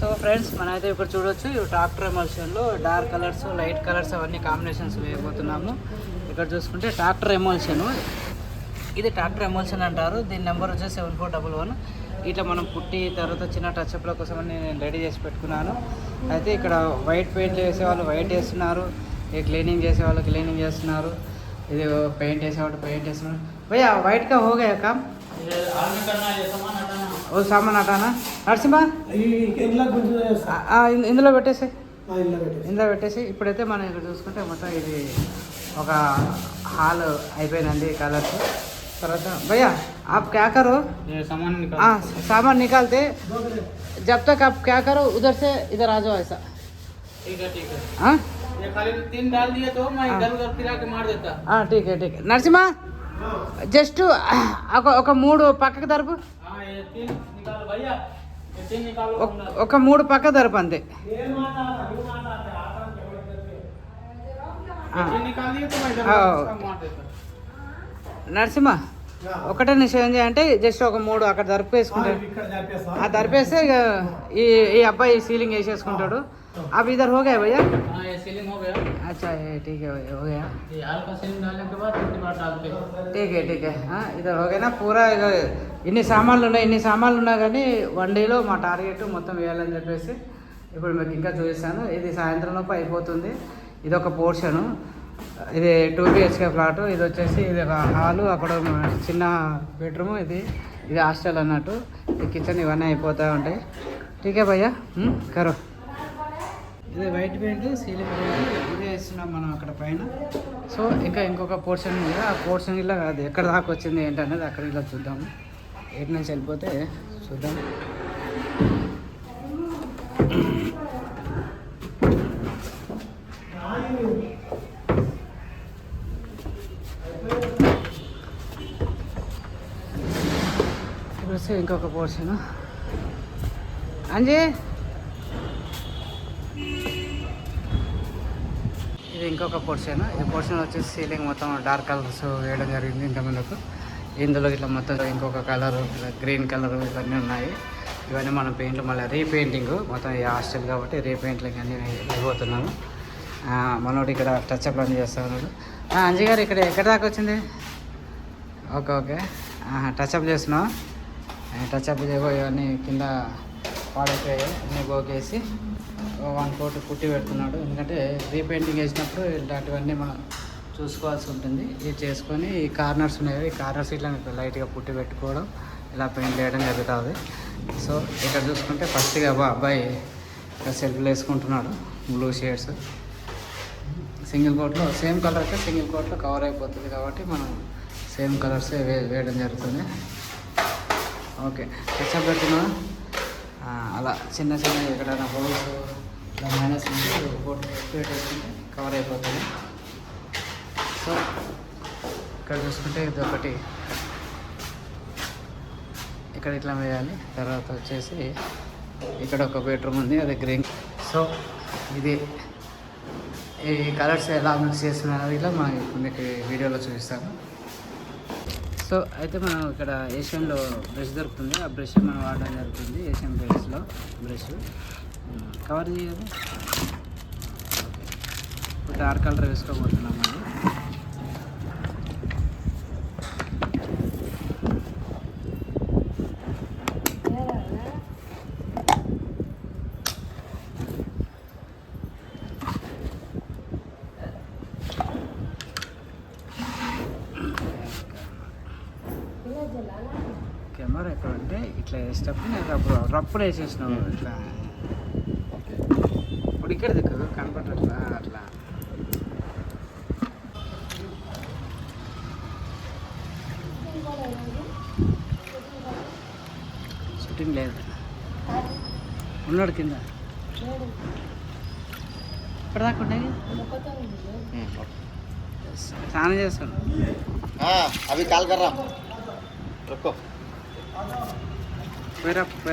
So friends మనమైతే ఇప్పుడు చూడొచ్చు ఈ ట్రాక్టర్ ఎమల్షన్లో డార్క్ కలర్స్ లైట్ కలర్స్ అవన్నీ కాంబినేషన్స్ వేయబోతున్నాము. ఇక్కడ చూసుకుంటే ట్రాక్టర్ ఎమల్షన్, ఇది ట్రాక్టర్ ఎమల్షన్ అంటారు. దీని నెంబర్ వచ్చేసి 7411. ఇట్లా మనం పుట్టి తర్వాత చిన్న టచ్అప్ల కోసం నేను రెడీ చేసి పెట్టుకున్నాను. అయితే ఇక్కడ వైట్ పెయింట్ చేసేవాళ్ళు వైట్ వేస్తున్నారు, ఈ క్లీనింగ్ చేసేవాళ్ళు క్లీనింగ్ చేస్తున్నారు, ఇది పెయింట్ వేసేవాళ్ళు పెయింట్ వేస్తున్నారు. భయ్యా వైట్ కా हो गया काम? ఓ సామాన్ అటానా నరసింహ ఇందులో పెట్టేసి ఇప్పుడైతే మనం ఇక్కడ చూసుకుంటే మొత్తం ఇది ఒక హాల్ అయిపోయిందండి కలర్స్. తర్వాత भैया आप क्या करो सामान निकालते जब तक आप क्या करो उधर से इधर आ जाओ ऐसा. ठीक है हाँ ये खाली 3 डाल दिए तो मैं इधर उधर फिरा के मार देता. हाँ ठीक है నరసింహ జస్ట్ ఒక 3 పక్కకు దరుపు, ఒక 3 పక్క దరుపు అంతే. నరసింహ ఒకటే నిమిషం ఏం చేయాలంటే జస్ట్ ఒక 3 అక్కడ దరుపు వేసుకుంటాడు, ఆ దరిపేస్తే ఇక ఈ అబ్బాయి సీలింగ్ వేసేసుకుంటాడు. अब इधर हो गया भैया? हाँ ये सीलिंग हो गया. अच्छा ये ठीक है भैया हो गया. ये हल्का सीलिंग डालने के बाद फिर बार डालते हैं. ठीक है हाँ इधर हो गया ना पूरा. ఇన్ని సామాన్లు ఉన్నా కానీ 1 డేలో మా టార్గెట్ మొత్తం వేయాలని చెప్పేసి ఇప్పుడు మీకు ఇంకా చూపిస్తాను. ఇది సాయంత్రం లోపు అయిపోతుంది. ఇది ఒక పోర్షను, ఇది 2 BHK ఫ్లాట్. ఇది వచ్చేసి ఇది ఒక హాలు, అక్కడ చిన్న బెడ్రూమ్, ఇది హాస్టల్ అన్నట్టు. ఈ కిచెన్ ఇవన్నీ అయిపోతూ ఉంటాయి. ఠీకే భయ్యా కరో. ఇది వైట్ పెయింట్ సీలింగ్ పెయింట్ ఇదే వేస్తున్నాం మనం అక్కడ పైన. సో ఇంకా ఇంకొక పోర్షన్ ఉంది, ఆ పోర్షన్ ఇలా అది ఎక్కడ దాకా వచ్చింది ఏంటనేది అక్కడ ఇలా చూద్దాము. ఎటు నుంచి వెళ్ళిపోతే చూద్దాం. ఇప్పుడు వస్తే ఇంకొక పోర్షన్ అంజీ, ఇది ఇంకొక పోర్షన్. ఈ పోర్షన్ వచ్చేసి సీలింగ్ మొత్తం డార్క్ కలర్స్ వేయడం జరిగింది ఇంతమందికి. ఇందులో ఇట్లా మొత్తం ఇంకొక కలర్ గ్రీన్ కలర్ ఇవన్నీ ఉన్నాయి. ఇవన్నీ మనం పెయింట్లు మళ్ళీ రీపెయింటింగ్, మొత్తం ఈ హాస్టల్ కాబట్టి రీపెయింటింగ్ అన్నీ అయిపోతున్నాము. మనోడు ఇక్కడ టచ్అప్ అన్నీ చేస్తా ఉన్నాడు. అంజీ గారు ఇక్కడ ఎక్కడ దాకా వచ్చింది? ఓకే టచ్అప్ చేస్తున్నావు. టచ్అప్ చేయబో ఇవన్నీ కింద పాడైపోయాయి, అన్నీ గోకేసి 1 కోట్ పుట్టి పెడుతున్నాడు. ఎందుకంటే రీపెయింటింగ్ వేసినప్పుడు ఇలాంటివన్నీ మనం చూసుకోవాల్సి ఉంటుంది. ఇది చేసుకొని ఈ కార్నర్స్ ఉన్నాయి, ఈ కార్నర్స్ ఇట్లా లైట్గా పుట్టి పెట్టుకోవడం, ఇలా పెయింట్ వేయడం జరుగుతుంది. సో ఇక్కడ చూసుకుంటే ఫస్ట్గా అబ్బాయి ఇక్కడ సెల్ఫ్లు వేసుకుంటున్నాడు. బ్లూ షేడ్స్ సింగిల్ కోట్లో, సేమ్ కలర్ అయితే సింగిల్ కోట్లో కవర్ అయిపోతుంది కాబట్టి మనం సేమ్ కలర్సే వేయడం జరుగుతుంది. ఓకే టచ్అప్ పెడుతున్నా అలా చిన్న ఎక్కడైనా హోల్స్ ఇలా మైనస్ కోట్ పెట్టేసుకుంటే కవర్ అయిపోతుంది. సో ఇక్కడ చూసుకుంటే ఇది ఒకటి ఇక్కడ ఇట్లా వేయాలి. తర్వాత వచ్చేసి ఇక్కడ ఒక బెడ్రూమ్ ఉంది, అది గ్రీన్. సో ఇది ఈ కలర్స్ ఎలా మిక్స్ చేస్తున్నారు ఇలా మీకు వీడియోలో చూపిస్తాను. సో అయితే మనం ఇక్కడ ఏషియన్లో బ్రష్ దొరుకుతుంది, ఆ బ్రష్ మనం వాడడం జరుగుతుంది. ఏషియన్ పెయింట్స్లో బ్రష్ కవర్ చేయాలి. ఇప్పుడు డార్క్ కలర్ వేసుకోబోతున్నాం మనం. కెమెరా ఎక్కడ అంటే ఇట్లా వేసేటప్పుడు నేను రప్పుడు వేసేసినావు ఇట్లా. ఇప్పుడు ఇక్కడ దిక్కు కనపడట్లా అట్లా. షూటింగ్ లేదు, ఉన్నాడు కింద ఇప్పటిదాకా ఉన్నాయి. స్నానం చేస్తాను. अभी कॉल कर रहा हूँ, रुको. पैर अप.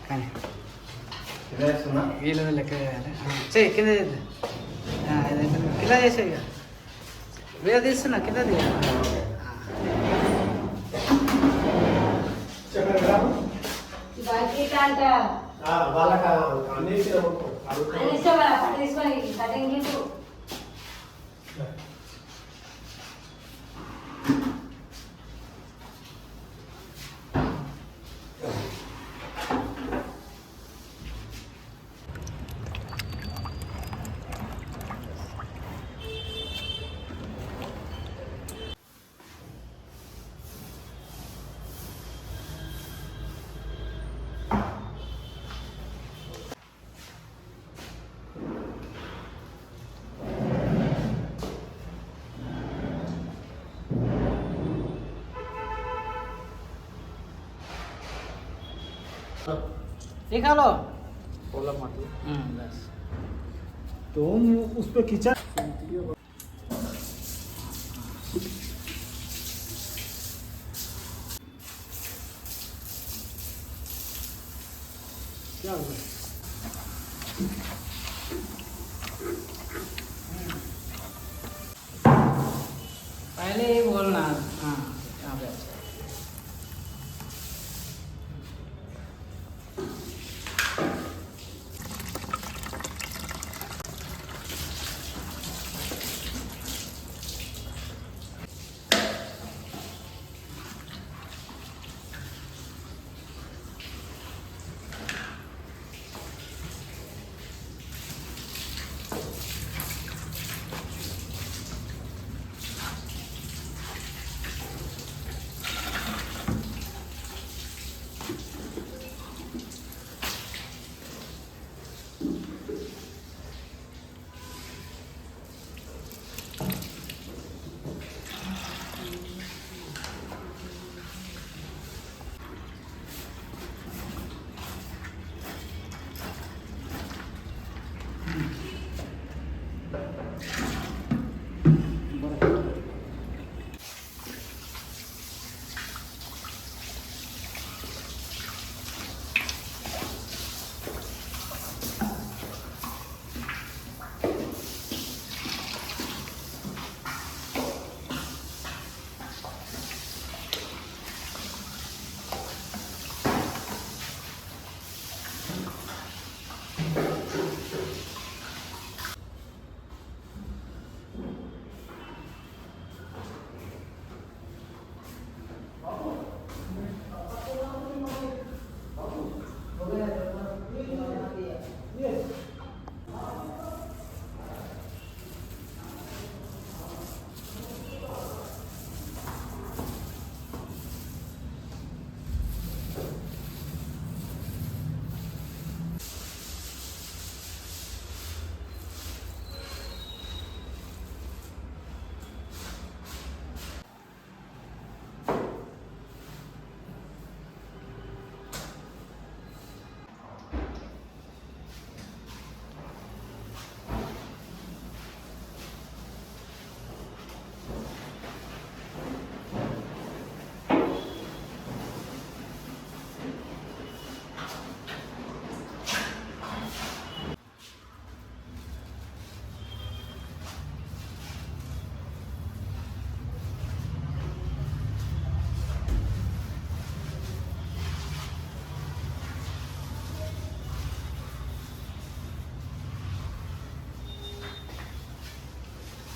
కానీ వీళ్ళు లెక్క చేయాలి చెయ్యి కింద చేద్దాం కింద చేసే ఇక వేరే తీస్తున్నా కింద निकालो बोला मतलब बस तुम उस पर खींचा क्या हुआ पहले ही बोलना हाँ यहाँ पे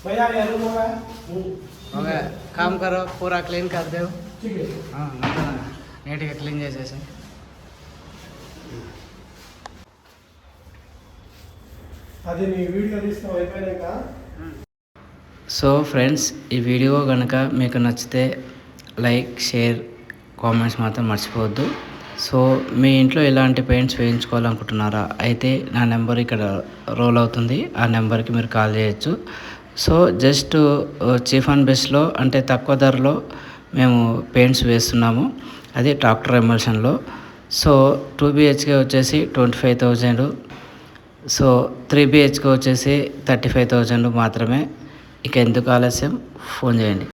भैया ये रूम होगा हो गया काम करो पूरा क्लीन कर दो ठीक है हाँ నీట్గా క్లీన్ చేసేసి అది నీ వీడియో తీస్తావు అయిపోయాక సో ఫ్రెండ్స్ ఈ వీడియో కనుక మీకు నచ్చితే లైక్ షేర్ కామెంట్స్ మాత్రం మర్చిపోవద్దు. సో మీ ఇంట్లో ఎలాంటి పెయింట్స్ వేయించుకోవాలనుకుంటున్నారా అయితే నా నెంబర్ ఇక్కడ రోల్ అవుతుంది, ఆ నెంబర్కి మీరు కాల్ చేయొచ్చు. సో జస్ట్ చీప్ అండ్ బెస్ట్లో అంటే తక్కువ ధరలో మేము పెయింట్స్ వేస్తున్నాము, అది డాక్టర్ ఎమల్షన్లో. సో 2 BHK వచ్చేసి 25,000, సో 3 BHK వచ్చేసి 35,000 మాత్రమే. ఇక ఎందుకు ఆలస్యం, ఫోన్ చేయండి.